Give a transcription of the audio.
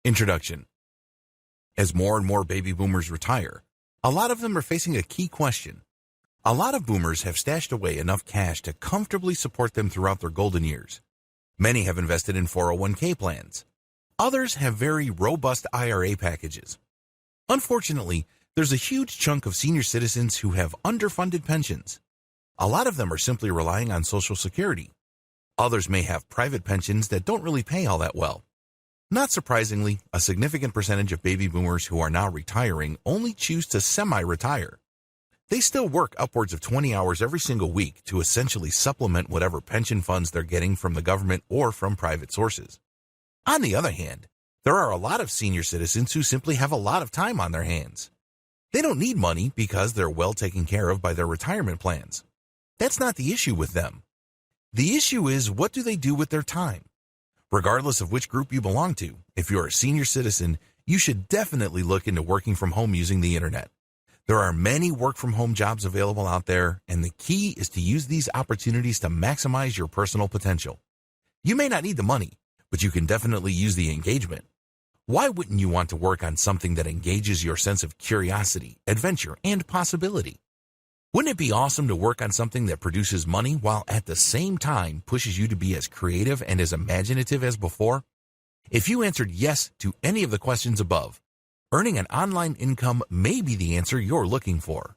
Introduction. As more and more baby boomers retire, a lot of them are facing a key question. A lot of boomers have stashed away enough cash to comfortably support them throughout their golden years. Many have invested in 401k plans. Others have very robust IRA packages. Unfortunately, there's a huge chunk of senior citizens who have underfunded pensions. A lot of them are simply relying on Social Security. Others may have private pensions that don't really pay all that well. Not surprisingly, a significant percentage of baby boomers who are now retiring only choose to semi-retire. They still work upwards of 20 hours every single week to essentially supplement whatever pension funds they're getting from the government or from private sources. On the other hand, there are a lot of senior citizens who simply have a lot of time on their hands. They don't need money because they're well taken care of by their retirement plans. That's not the issue with them. The issue is, what do they do with their time? Regardless of which group you belong to, if you're a senior citizen, you should definitely look into working from home using the internet. There are many work-from-home jobs available out there, and the key is to use these opportunities to maximize your personal potential. You may not need the money, but you can definitely use the engagement. Why wouldn't you want to work on something that engages your sense of curiosity, adventure, and possibility? Wouldn't it be awesome to work on something that produces money while at the same time pushes you to be as creative and as imaginative as before? If you answered yes to any of the questions above, earning an online income may be the answer you're looking for.